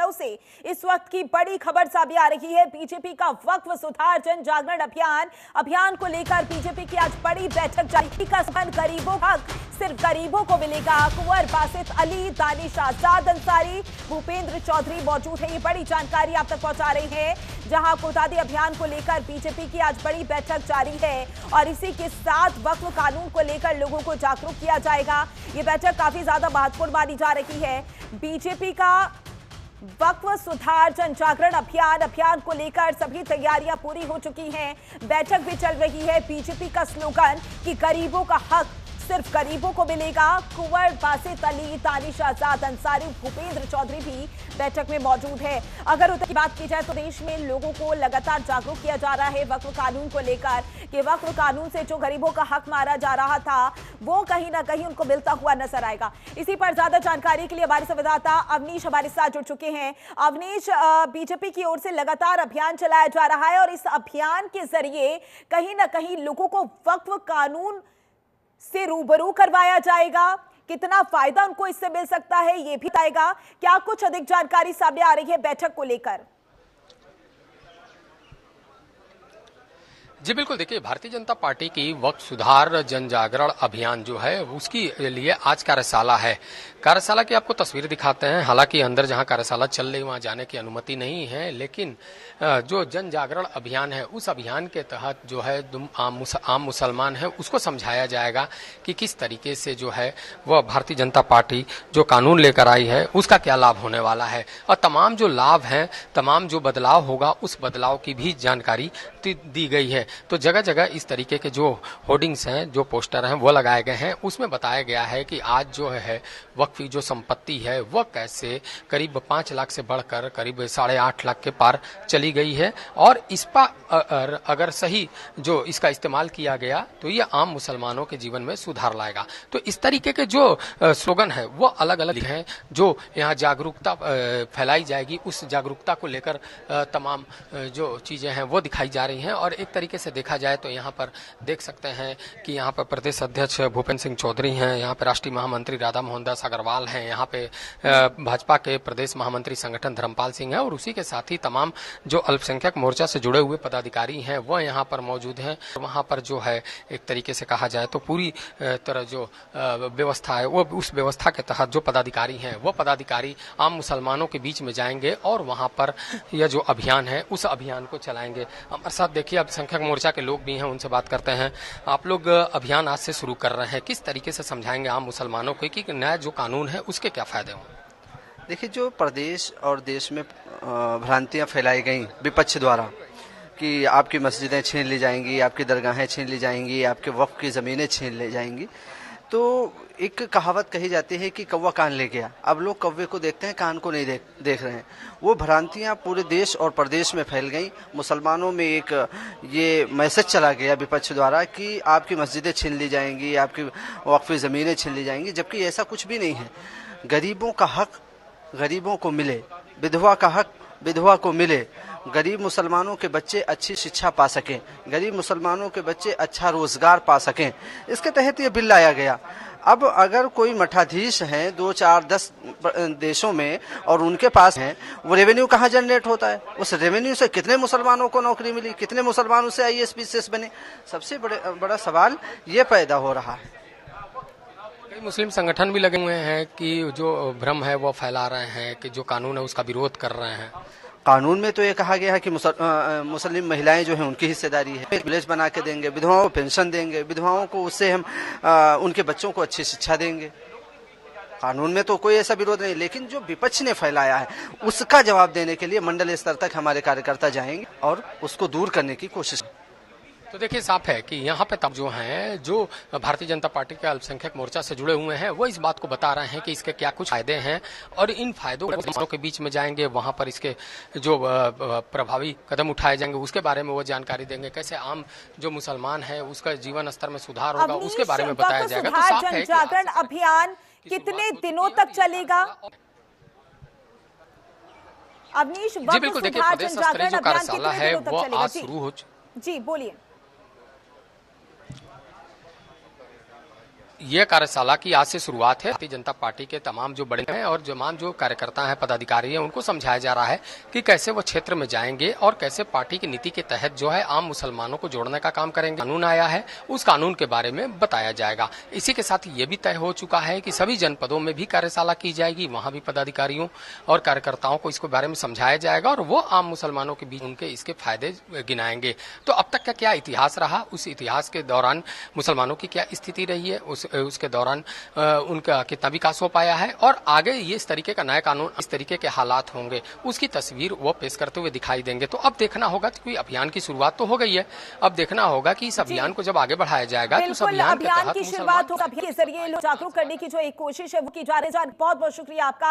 जिलों से इस वक्त की बड़ी खबर सामने आ रही है। बीजेपी का वक्फ सुधार जन जागरण अभियान को लेकर बीजेपी की आज बड़ी बैठक जारी। का गरीबों का सिर्फ गरीबों को मिलेगा। कुंवर बासित अली, दानिश आजाद अंसारी, भूपेंद्र चौधरी मौजूद है। ये बड़ी जानकारी आप तक पहुंचा रहे हैं, जहां कोतादी अभियान को लेकर बीजेपी की आज बड़ी बैठक जारी है और इसी के साथ वक्फ कानून को लेकर लोगों को जागरूक किया जाएगा। ये बैठक काफी ज्यादा महत्वपूर्ण मानी जा रही है। बीजेपी का वक्फ सुधार जन जागरण अभियान को लेकर सभी तैयारियां पूरी हो चुकी हैं। बैठक भी चल रही है। बीजेपी का स्लोगन कि गरीबों का हक सिर्फ गरीबों को मिलेगा। कुंवर बासित अली, दानिश आजाद अंसारी, भूपेंद्र चौधरी भी बैठक में मौजूद है। अगर उधर की बात की जाए तो देश में लोगों को लगातार जागरूक किया जा रहा है वक्फ कानून को लेकर कि वक्फ कानून से जो गरीबों का हक मारा जा रहा था वो कहीं ना कहीं उनको मिलता हुआ नजर आएगा। इसी पर ज्यादा जानकारी के लिए हमारे संवाददाता अवनीश हमारे साथ जुड़ चुके हैं। अवनीश, बीजेपी की ओर से लगातार अभियान चलाया जा रहा है और इस अभियान के जरिए कहीं ना कहीं लोगों को वक्फ कानून से रूबरू करवाया जाएगा। कितना फायदा उनको इससे मिल सकता है ये भी बताएगा। क्या कुछ अधिक जानकारी सामने आ रही है बैठक को लेकर? जी बिल्कुल, देखिए भारतीय जनता पार्टी की वक्फ सुधार जन जागरण अभियान जो है उसकी लिए आज कार्यशाला है। कार्यशाला की आपको तस्वीर दिखाते हैं। हालांकि अंदर जहां कार्यशाला चल रही वहां जाने की अनुमति नहीं है, लेकिन जो जन जागरण अभियान है उस अभियान के तहत जो है आम मुसलमान है उसको समझाया जाएगा कि किस तरीके से जो है वह भारतीय जनता पार्टी जो कानून लेकर आई है उसका क्या लाभ होने वाला है और तमाम जो लाभ हैं, तमाम जो बदलाव होगा उस बदलाव की भी जानकारी दी गई है। तो जगह जगह इस तरीके के जो होर्डिंग्स हैं, जो पोस्टर हैं वो लगाए गए हैं। उसमें बताया गया है कि आज जो है वक्फी जो संपत्ति है वह कैसे करीब 5 लाख से बढ़कर करीब 8.5 लाख के पार चली गई है और इस पर अगर सही जो इसका इस्तेमाल किया गया तो ये आम मुसलमानों के जीवन में सुधार लाएगा। तो इस तरीके के जो स्लोगन है वो अलग अलग हैं, जो यहाँ जागरूकता फैलाई जाएगी। उस जागरूकता को लेकर तमाम जो चीजें हैं वो दिखाई जा रही हैं। और एक तरीके से देखा जाए तो यहाँ पर देख सकते हैं कि यहाँ पर प्रदेश अध्यक्ष भूपेंद्र सिंह चौधरी हैं, यहाँ पे राष्ट्रीय महामंत्री राधा मोहनदास अग्रवाल हैं, यहाँ पे भाजपा के प्रदेश महामंत्री संगठन धर्मपाल सिंह हैं और उसी के साथ ही तमाम जो अल्पसंख्यक मोर्चा से जुड़े हुए पदाधिकारी हैं वो यहाँ पर मौजूद हैं। वहाँ पर जो है एक तरीके से कहा जाए तो पूरी तरह जो व्यवस्था है वो उस व्यवस्था के तहत जो पदाधिकारी हैं वो पदाधिकारी आम मुसलमानों के बीच में जाएंगे और वहाँ पर यह जो अभियान है उस अभियान को चलाएंगे। हमारे साथ देखिए अल्पसंख्यक मोर्चा के लोग भी हैं, उनसे बात करते हैं। आप लोग अभियान आज से शुरू कर रहे हैं, किस तरीके से समझाएंगे आम मुसलमानों को कि नया जो कानून है उसके क्या फायदे हों? देखिए, जो प्रदेश और देश में भ्रांतियां फैलाई गई विपक्ष द्वारा कि आपकी मस्जिदें छीन ली जाएंगी, आपकी दरगाहें छीन ली जाएंगी, आपके वक्फ की ज़मीनें छीन ली जाएंगी, तो एक कहावत कही जाती है कि कौवा कान ले गया। अब लोग कौवे को देखते हैं, कान को नहीं देख रहे हैं। वो भ्रांतियां पूरे देश और प्रदेश में फैल गई। मुसलमानों में एक ये मैसेज चला गया विपक्ष द्वारा कि आपकी मस्जिदें छीन ली जाएंगी, आपकी वक्फी ज़मीनें छीन ली जाएंगी, जबकि ऐसा कुछ भी नहीं है। गरीबों का हक गरीबों को मिले, विधवा का हक विधवा को मिले, गरीब मुसलमानों के बच्चे अच्छी शिक्षा पा सकें, गरीब मुसलमानों के बच्चे अच्छा रोजगार पा सकें, इसके तहत ये बिल लाया गया। अब अगर कोई मठाधीश हैं 2, 4, 10 देशों में और उनके पास हैं, वो रेवेन्यू कहाँ जनरेट होता है? उस रेवेन्यू से कितने मुसलमानों को नौकरी मिली, कितने मुसलमानों से IAS PCS बने? सबसे बड़ा सवाल ये पैदा हो रहा है। कई मुस्लिम संगठन भी लगे हुए हैं कि जो भ्रम है वो फैला रहे हैं कि जो कानून है उसका विरोध कर रहे हैं। कानून में तो ये कहा गया है कि मुस्लिम महिलाएं जो हैं उनकी हिस्सेदारी है, विलेज बना के देंगे, विधवाओं को पेंशन देंगे, विधवाओं को उससे हम उनके बच्चों को अच्छी शिक्षा देंगे। कानून में तो कोई ऐसा विरोध नहीं, लेकिन जो विपक्ष ने फैलाया है उसका जवाब देने के लिए मंडल स्तर तक हमारे कार्यकर्ता जाएंगे और उसको दूर करने की कोशिश। तो देखिए साफ है कि यहाँ पे तब जो हैं जो भारतीय जनता पार्टी के अल्पसंख्यक मोर्चा से जुड़े हुए हैं वो इस बात को बता रहे हैं कि इसके क्या कुछ फायदे हैं और इन फायदों के बीच में जाएंगे, वहां पर इसके जो प्रभावी कदम उठाए जाएंगे उसके बारे में वो जानकारी देंगे। कैसे आम जो मुसलमान है उसका जीवन स्तर में सुधार होगा उसके बारे में बताया जाएगा। तो साफ है जागरण अभियान कितने दिनों तक चलेगा? अवनीश, जी बिल्कुल, देखिए प्रदेश स्तरीय जो कार्यशाला है वो आज शुरू हो। जी बोलिए। ये कार्यशाला की आज से शुरुआत है। भारतीय जनता पार्टी के तमाम जो बड़े हैं और तमाम जो कार्यकर्ता हैं, पदाधिकारी हैं, उनको समझाया जा रहा है कि कैसे वो क्षेत्र में जाएंगे और कैसे पार्टी की नीति के तहत जो है आम मुसलमानों को जोड़ने का काम करेंगे। कानून आया है, उस कानून के बारे में बताया जाएगा। इसी के साथ ये भी तय हो चुका है कि सभी जनपदों में भी कार्यशाला की जाएगी, वहां भी पदाधिकारियों और कार्यकर्ताओं को इसके बारे में समझाया जाएगा और वो आम मुसलमानों के बीच उनके इसके फायदे गिनाएंगे। तो अब तक का क्या इतिहास रहा, उस इतिहास के दौरान मुसलमानों की क्या स्थिति रही है, उसके दौरान उनका कितना विकास हो पाया है और आगे ये इस तरीके का नया कानून इस तरीके के हालात होंगे, उसकी तस्वीर वो पेश करते हुए दिखाई देंगे। तो अब देखना होगा कि अभियान की शुरुआत तो हो गई है, अब देखना होगा कि इस अभियान को जब आगे बढ़ाया जाएगा तो उस अभियान के तहत की शुरुआत होगा, के जरिए लोग जागरूक करने की जो एक कोशिश है वो की जा रही है। बहुत बहुत शुक्रिया आपका।